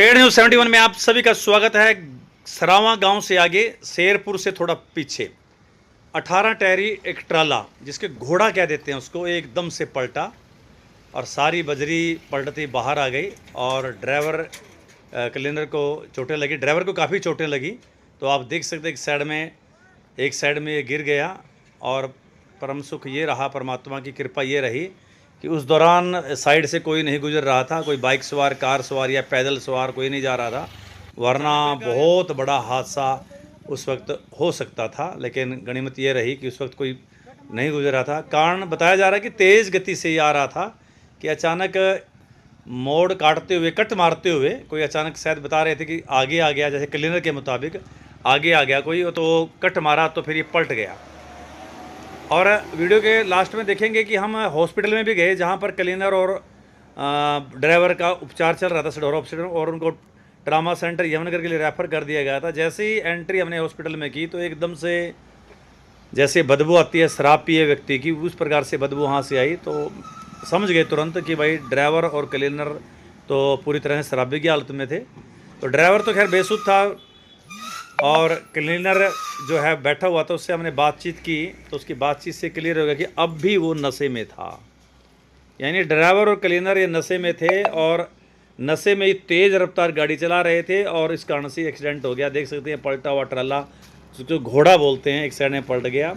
State news 71 में आप सभी का स्वागत है। सरावां गांव से आगे शेरपुर से थोड़ा पीछे 18 टायरी एक ट्राला, जिसके घोड़ा कह देते हैं उसको, एकदम से पलटा और सारी बजरी पलटती बाहर आ गई और ड्राइवर क्लीनर को चोटें लगी। ड्राइवर को काफ़ी चोटें लगी। तो आप देख सकते हैं एक साइड में ये गिर गया। और परम सुख ये रहा, परमात्मा की कृपा ये रही कि उस दौरान साइड से कोई नहीं गुजर रहा था, कोई बाइक सवार, कार सवार या पैदल सवार कोई नहीं जा रहा था, वरना बहुत बड़ा हादसा उस वक्त हो सकता था। लेकिन गनीमत ये रही कि उस वक्त कोई नहीं गुजर रहा था। कारण बताया जा रहा है कि तेज़ गति से ये आ रहा था कि अचानक मोड़ काटते हुए, कट मारते हुए कोई अचानक, शायद बता रहे थे कि आगे आ गया, जैसे क्लीनर के मुताबिक आगे आ गया कोई, तो कट मारा तो फिर ये पलट गया। और वीडियो के लास्ट में देखेंगे कि हम हॉस्पिटल में भी गए, जहां पर क्लीनर और ड्राइवर का उपचार चल रहा था सडौरा हॉस्पिटल, और उनको ट्रामा सेंटर यमुनानगर के लिए रेफ़र कर दिया गया था। जैसे ही एंट्री हमने हॉस्पिटल में की तो एकदम से जैसे बदबू आती है शराब पिए व्यक्ति की, उस प्रकार से बदबू वहाँ से आई। तो समझ गए तुरंत कि भाई ड्राइवर और क्लीनर तो पूरी तरह से शराबी की हालत में थे। तो ड्राइवर तो खैर बेसुध था और क्लीनर जो है बैठा हुआ था, उससे हमने बातचीत की तो उसकी बातचीत से क्लियर हो गया कि अब भी वो नशे में था। यानी ड्राइवर और क्लीनर ये नशे में थे और नशे में ही तेज़ रफ्तार गाड़ी चला रहे थे और इस कारण से एक्सीडेंट हो गया। देख सकते हैं पलटा हुआ ट्राला, जो घोड़ा बोलते हैं, एक साइड में पलट गया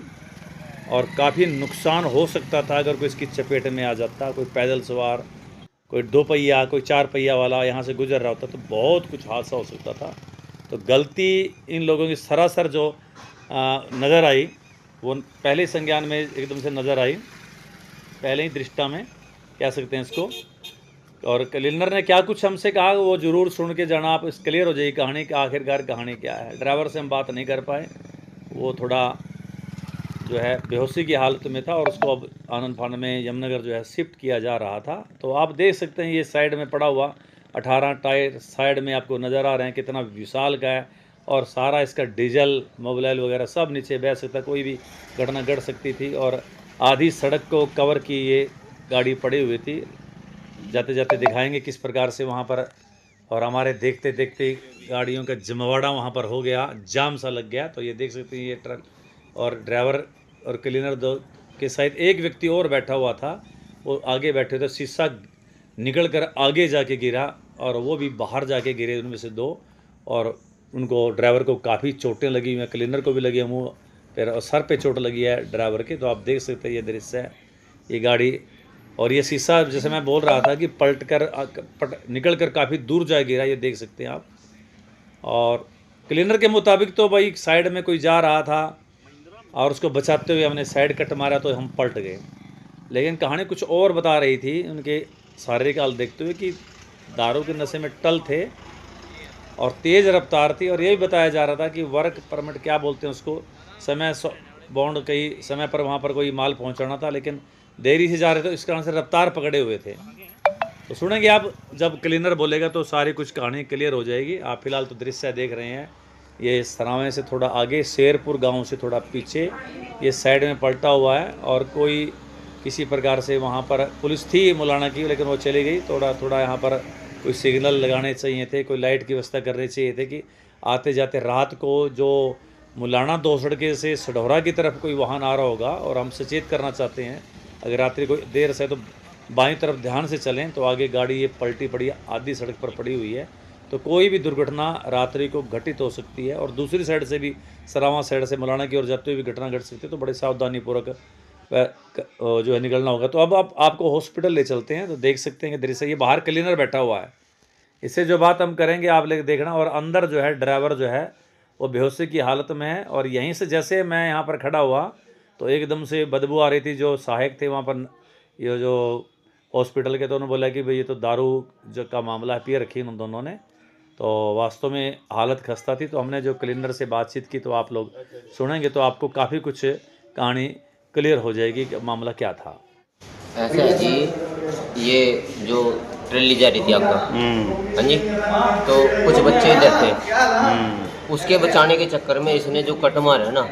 और काफ़ी नुकसान हो सकता था अगर कोई इसकी चपेट में आ जाता। कोई पैदल सवार, कोई 2 पहिया, कोई 4 पहिया वाला यहाँ से गुजर रहा होता तो बहुत कुछ हादसा हो सकता था। तो गलती इन लोगों की सरासर जो नज़र आई, वो पहले संज्ञान में एकदम से नज़र आई, पहले ही दृष्टा में कह सकते हैं इसको। और क्लीनर ने क्या कुछ हमसे कहा वो ज़रूर सुन के जाना, आप क्लियर हो जाएगी कहानी कि आखिरकार कहानी क्या है। ड्राइवर से हम बात नहीं कर पाए, वो थोड़ा जो है बेहोशी की हालत में था और उसको अब आनंद फानंद में यमुनानगर जो है शिफ्ट किया जा रहा था। तो आप देख सकते हैं ये साइड में पड़ा हुआ 18 टायर साइड में आपको नज़र आ रहे हैं, कितना विशाल का है। और सारा इसका डीजल, मोबाइल वगैरह सब नीचे बह सकता, कोई भी घटना घट सकती थी। और आधी सड़क को कवर की ये गाड़ी पड़ी हुई थी। जाते जाते दिखाएंगे किस प्रकार से वहाँ पर, और हमारे देखते देखते गाड़ियों का जमवाड़ा वहाँ पर हो गया, जाम सा लग गया। तो ये देख सकते हैं ये ट्रक और ड्राइवर और क्लीनर दो के साथ एक व्यक्ति और बैठा हुआ था, वो आगे बैठे थे। शीशा निकल कर आगे जाके गिरा और वो भी बाहर जाके गिरे उनमें से 2, और उनको ड्राइवर को काफ़ी चोटें लगी हुई हैं, क्लीनर को भी लगी है, मुँह पैर और सर पे चोट लगी है ड्राइवर के। तो आप देख सकते हैं ये दृश्य है, ये गाड़ी और ये शीशा, जैसे मैं बोल रहा था कि पलट कर निकल कर काफ़ी दूर जा गिरा, ये देख सकते हैं आप। और क्लीनर के मुताबिक तो भाई साइड में कोई जा रहा था और उसको बचाते हुए हमने साइड कट मारा तो हम पलट गए। लेकिन कहानी कुछ और बता रही थी उनके शारीरिक हाल देखते हुए कि दारू के नशे में टल थे और तेज़ रफ्तार थी। और ये भी बताया जा रहा था कि वर्क परमिट क्या बोलते हैं उसको, समय बॉन्ड, कई समय पर वहाँ पर कोई माल पहुँचाना था, लेकिन देरी से जा रहे थे, इस कारण से रफ्तार पकड़े हुए थे। तो सुनेंगे आप, जब क्लीनर बोलेगा तो सारी कुछ कहानी क्लियर हो जाएगी। आप फिलहाल तो दृश्य देख रहे हैं, ये सरावे से थोड़ा आगे, शेरपुर गांव से थोड़ा पीछे ये साइड में पलटा हुआ है। और कोई किसी प्रकार से वहाँ पर पुलिस थी मुलाना की, लेकिन वो चली गई। थोड़ा यहाँ पर कोई सिग्नल लगाने चाहिए थे, कोई लाइट की व्यवस्था करनी चाहिए थे कि आते जाते रात को जो मुलाना 2 सड़के से सडौरा की तरफ कोई वाहन आ रहा होगा, और हम सचेत करना चाहते हैं अगर रात्रि कोई देर से तो बाईं तरफ ध्यान से चलें। तो आगे गाड़ी ये पलटी पड़ी आधी सड़क पर पड़ी हुई है, तो कोई भी दुर्घटना रात्रि को घटित हो सकती है। और दूसरी साइड से भी, सरावां साइड से मुलाना की ओर जाते हुए भी घटना घट सकती है। तो बड़े सावधानीपूर्वक जो है निकलना होगा। तो अब आपको हॉस्पिटल ले चलते हैं। तो देख सकते हैं कि दृश्य, ये बाहर क्लीनर बैठा हुआ है, इससे जो बात हम करेंगे आप लेकर देखना। और अंदर जो है ड्राइवर जो है वो बेहोशी की हालत में है। और यहीं से जैसे मैं यहाँ पर खड़ा हुआ तो एकदम से बदबू आ रही थी। जो सहायक थे वहाँ पर, ये जो हॉस्पिटल के, तो उन्होंने बोला कि भाई ये तो दारू जो का मामला है, पिए रखी उन दोनों ने। तो वास्तव में हालत खस्ता थी। तो हमने जो क्लीनर से बातचीत की, तो आप लोग सुनेंगे तो आपको काफ़ी कुछ कहानी क्लियर हो जाएगी कि मामला क्या था। ऐसा है जी, ये जो ट्रेली जा रही थी आपका, हाँ जी, तो कुछ बच्चे इधर थे, उसके बचाने के चक्कर में इसने जो कट मारा है ना,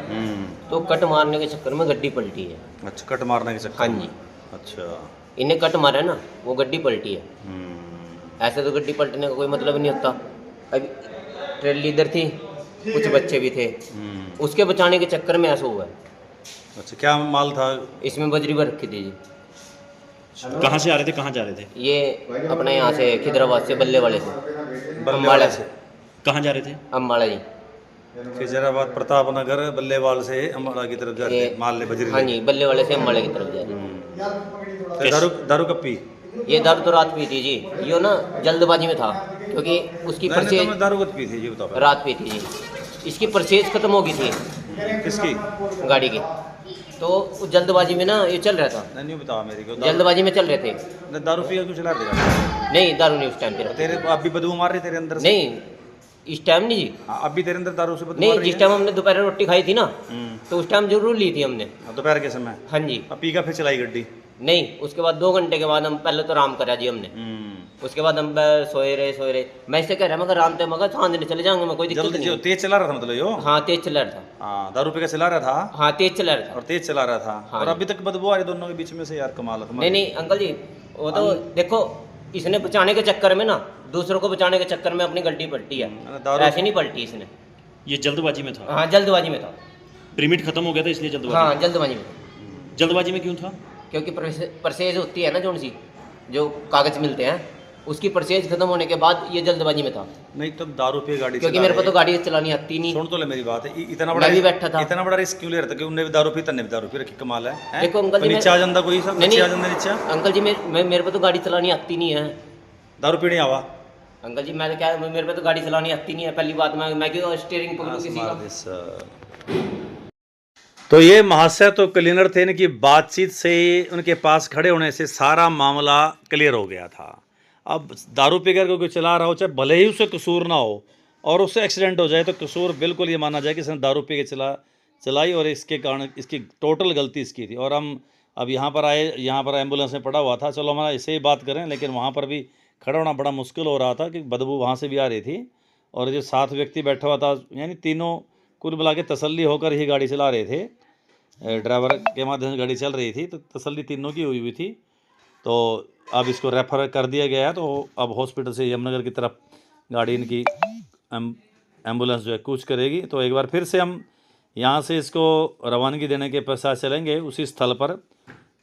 तो कट मारने के चक्कर में गड्डी पलटी है। अच्छा, कट मारने के चक्कर? हाँ जी। अच्छा, इन्हें कट मारा है ना, वो गड्डी पलटी है। ऐसे तो गड्डी पलटने का कोई मतलब नहीं होता। अभी ट्रेली इधर थी, कुछ बच्चे भी थे, उसके बचाने के चक्कर में ऐसा हुआ है। अच्छा, क्या माल था? इसमें बजरी भर रखी थी जी। कहाँ से आ रहे थे, कहाँ जा रहे थे? ये अपने यहाँ से खिदराबाद से बल्ले वाले से, बल्लेवाल अम्बाड़ा से? कहाँ जा रहे थे? अम्बाड़ा जी। खिजराबाद प्रतापनगर बल्लेवाल से अम्बाड़ा की तरफ जा रहे थे माल ले बजरी हाँ लेके। जी, बल्ले वाले से अम्बाड़ा की तरफ जा रहे। तो दारू दारू कब पी? ये दारू तो रात पी थी जी, यो ना जल्दबाजी में था, क्योंकि उसकी नहीं, परचेज तो दारू कब पी थी ये बताओ पहले। रात पी थी जी। इसकी परचेज खत्म हो गई थी किसकी? गाड़ी की, तो उस जल्दबाजी में ना ये चल रहा था, नहीं बताओ मेरे को। जल्दबाजी में चल रहे थे। नहीं, दारू पी के क्यों चला रहे थे? नहीं, दारू नहीं उस टाइम पे। तेरे अभी बदबू मार रही तेरे अंदर से? नहीं, इस टाइम नहीं जी। हाँ, अभी तेरे अंदर दारू से बदबू नहीं, मार रही जिस टाइम हमने दोपहर रोटी खाई थी ना, है? तो उस टाइम जरूर ली थी हमने। दोपहर के समय? हाँ जी। अब पी का फिर चलाई गड्डी? नहीं, उसके बाद 2 घंटे के बाद हम पहले तो आराम करा जी हमने। उसके बाद हम सोए रहे। मैं इससे कह रहा मगर आराम थे, मगर थाने चले जाएंगे, मैं कोई दिक्कत जल्दी नहीं। तेज चला रहा था मतलब यो? हाँ, तेज चला रहा था। हाँ, दारू पी के चला रहा था? हाँ, तेज चला रहा था। और तेज चला रहा था? हाँ और जी। अभी तक बदबू आ रही दोनों के बीच में से यार, कमाल है। नहीं अंकल जी, वो तो देखो, इसने बचाने के चक्कर में ना, दूसरों को बचाने के चक्कर में अपनी गलती पलटी है, दारू ऐसे नहीं पलटी इसने। ये जल्दबाजी में था? हाँ, जल्दबाजी में था। परमिट खत्म हो गया था इसलिए जल्दबाजी? हाँ, जल्दबाजी में। जल्दबाजी में क्यों था? क्योंकि परचेज होती है ना, जो कागज मिलते हैं, उसकी परचेज खत्म होने के बाद ये जल्दबाजी में था। नहीं, तब दारू पे गाड़ी क्योंकि चला मेरे को रहे। तो गाड़ी चलानी आती नहीं। सुन तो ले मेरी बात है, इतना मैं बड़ा भी बैठा था। इतना बड़ा रिस्क क्यों ले रहा था कि उन्हें भी दारू पी तन्ने भी दारू पी रखी, कमाल है, हैं? देखो अंकल तो जी, नीचे आ जाता कोई सब, नीचे आ जाता नीचे। अंकल जी, मेरे को तो गाड़ी चलानी आती नहीं है। दारू पीने आवा? अंकल जी, मैं तो क्या, मेरे पे तो गाड़ी चलानी आती नहीं है। पहली बात, मैं क्यों स्टीयरिंग पकड़ूं किसी का। तो ये महाशय तो क्लीनर थे, इनकी बातचीत से उनके पास खड़े होने से सारा मामला क्लियर हो गया था। अब दारू पीकर कोई चला रहा हो, चाहे भले ही उसे कसूर ना हो और उससे एक्सीडेंट हो जाए, तो कसूर बिल्कुल ये माना जाए कि इसने दारू पी के चलाई और इसके कारण इसकी टोटल गलती इसकी थी। और हम अब यहाँ पर आए, यहाँ पर एम्बुलेंस में पड़ा हुआ था, चलो हमारा इसे ही बात करें, लेकिन वहाँ पर भी खड़ा होना बड़ा मुश्किल हो रहा था कि बदबू वहाँ से भी आ रही थी और जो 7 व्यक्ति बैठा हुआ था, यानी तीनों कुल मिला के तसल्ली होकर ही गाड़ी चला रहे थे, ड्राइवर के माध्यम से गाड़ी चल रही थी, तो तसल्ली तीनों की हुई थी। तो अब इसको रेफ़र कर दिया गया है, तो अब हॉस्पिटल से यमुनानगर की तरफ गाड़ी इनकी एम्बुलेंस जो है कूच करेगी। तो एक बार फिर से हम यहाँ से इसको रवानगी देने के पश्चात चलेंगे उसी स्थल पर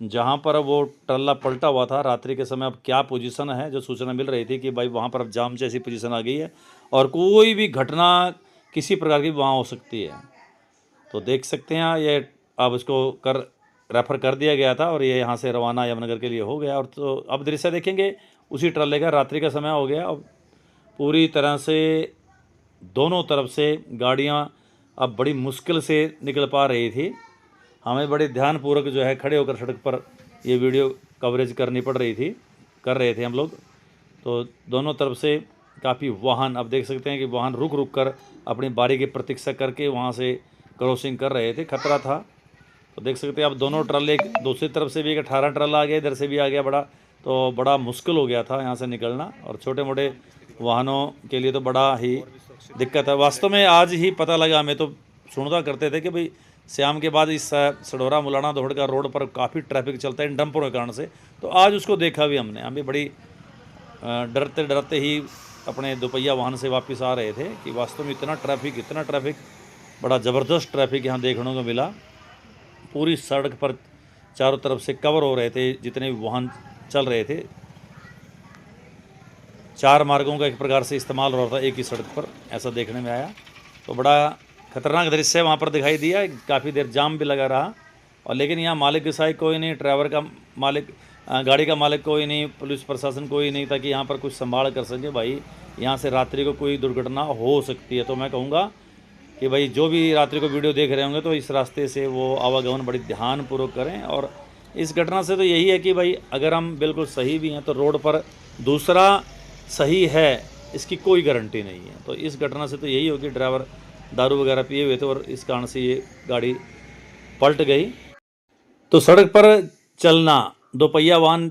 जहाँ पर वो ट्रला पलटा हुआ था रात्रि के समय। अब क्या पोजीशन है, जो सूचना मिल रही थी कि भाई वहाँ पर अब जाम जैसी पोजीशन आ गई है और कोई भी घटना किसी प्रकार की वहाँ हो सकती है। तो देख सकते हैं ये अब इसको रेफ़र कर दिया गया था और ये यहाँ से रवाना यमुनानगर के लिए हो गया। और तो अब दृश्य देखेंगे उसी ट्रले का, रात्रि का समय हो गया, अब पूरी तरह से दोनों तरफ से गाड़ियाँ अब बड़ी मुश्किल से निकल पा रही थी। हमें बड़े ध्यानपूर्वक जो है खड़े होकर सड़क पर ये वीडियो कवरेज करनी पड़ रही थी, कर रहे थे हम लोग। तो दोनों तरफ से काफ़ी वाहन, अब देख सकते हैं कि वाहन रुक रुक कर अपनी बारी की प्रतीक्षा करके वहाँ से क्रॉसिंग कर रहे थे, खतरा था। तो देख सकते हैं अब दोनों ट्रले, दूसरी तरफ से भी एक 18 ट्रला आ गया, इधर से भी आ गया बड़ा, तो बड़ा मुश्किल हो गया था यहाँ से निकलना। और छोटे मोटे वाहनों के लिए तो बड़ा ही दिक्कत है। वास्तव में आज ही पता लगा, हमें तो सुनता करते थे कि भाई शाम के बाद इस सडोरा मुलाना दौड़ का रोड पर काफ़ी ट्रैफिक चलता है इन डंपरों के कारण से, तो आज उसको देखा भी हमने। हम भी बड़ी डरते डरते ही अपने दोपहिया वाहन से वापस आ रहे थे कि वास्तव में इतना ट्रैफिक, बड़ा ज़बरदस्त ट्रैफिक यहाँ देखने को मिला। पूरी सड़क पर चारों तरफ से कवर हो रहे थे जितने भी वाहन चल रहे थे। 4 मार्गों का एक प्रकार से इस्तेमाल हो रहा था एक ही सड़क पर, ऐसा देखने में आया। तो बड़ा खतरनाक दृश्य वहाँ पर दिखाई दिया, काफ़ी देर जाम भी लगा रहा। और लेकिन यहाँ मालिक की साइड कोई नहीं, ड्राइवर का मालिक, गाड़ी का मालिक कोई नहीं, पुलिस प्रशासन कोई नहीं, ताकि यहाँ पर कुछ संभाल कर सके। भाई यहाँ से रात्रि को कोई दुर्घटना हो सकती है। तो मैं कहूँगा कि भाई जो भी रात्रि को वीडियो देख रहे होंगे तो इस रास्ते से वो आवागमन बड़ी ध्यानपूर्वक करें। और इस घटना से तो यही है कि भाई अगर हम बिल्कुल सही भी हैं तो रोड पर दूसरा सही है, इसकी कोई गारंटी नहीं है। तो इस घटना से तो यही हो कि ड्राइवर दारू वगैरह पिए हुए थे और इस कारण से ये गाड़ी पलट गई। तो सड़क पर चलना दोपहिया वाहन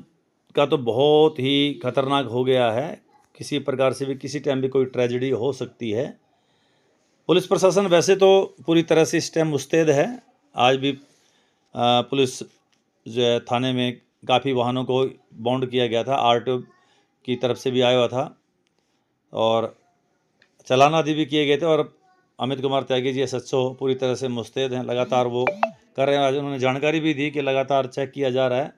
का तो बहुत ही खतरनाक हो गया है। किसी प्रकार से भी किसी टाइम भी कोई ट्रेजेडी हो सकती है। पुलिस प्रशासन वैसे तो पूरी तरह से इस टाइम मुस्तैद है। आज भी पुलिस जो है थाने में काफ़ी वाहनों को बाउंड किया गया था। आरटीओ की तरफ से भी आया हुआ था और चालान आदि भी किए गए थे। और अमित कुमार त्यागी जी SHO पूरी तरह से मुस्तैद हैं, लगातार वो कर रहे हैं। आज उन्होंने जानकारी भी दी कि लगातार चेक किया जा रहा है।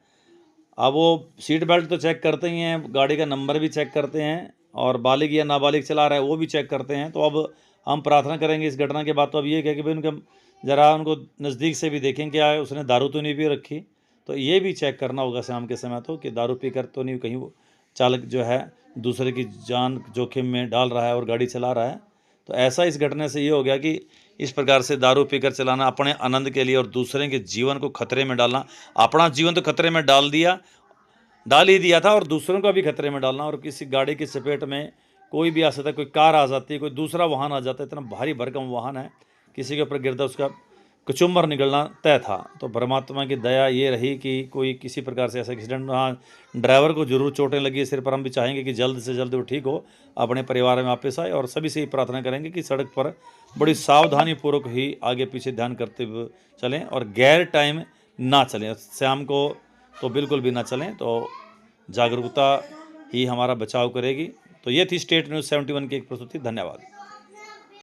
अब वो सीट बेल्ट तो चेक करते ही हैं, गाड़ी का नंबर भी चेक करते हैं और बालिग या नाबालिग चला रहा है वो भी चेक करते हैं। तो अब हम प्रार्थना करेंगे इस घटना के बाद तो अब ये कहे कि भाई उनके ज़रा उनको नज़दीक से भी देखें क्या उसने दारू तो नहीं पी रखी। तो ये भी चेक करना होगा शाम के समय तो कि दारू पीकर तो नहीं कहीं वो चालक जो है दूसरे की जान जोखिम में डाल रहा है और गाड़ी चला रहा है। तो ऐसा इस घटना से ये हो गया कि इस प्रकार से दारू पीकर चलाना अपने आनंद के लिए और दूसरे के जीवन को खतरे में डालना, अपना जीवन तो खतरे में डाल ही दिया था और दूसरों का भी खतरे में डालना। और किसी गाड़ी की चपेट में कोई भी आ सकता है, कोई कार आ जाती है, कोई दूसरा वाहन आ जाता है, इतना भारी भरकम वाहन है, किसी के ऊपर गिरता उसका कचुम्बर निकलना तय था। तो परमात्मा की दया ये रही कि कोई किसी प्रकार से ऐसा एक्सीडेंट, हाँ ड्राइवर को जरूर चोटें लगी सिर पर। हम भी चाहेंगे कि जल्द से जल्द वो ठीक हो, अपने परिवार में वापस आए। और सभी से ही प्रार्थना करेंगे कि सड़क पर बड़ी सावधानी पूर्वक ही आगे पीछे ध्यान करते हुए चलें और गैर टाइम ना चलें। शाम को तो बिल्कुल भी ना चलें। तो जागरूकता ही हमारा बचाव करेगी। तो ये थी स्टेट न्यूज़ 71 की एक प्रस्तुति। धन्यवाद।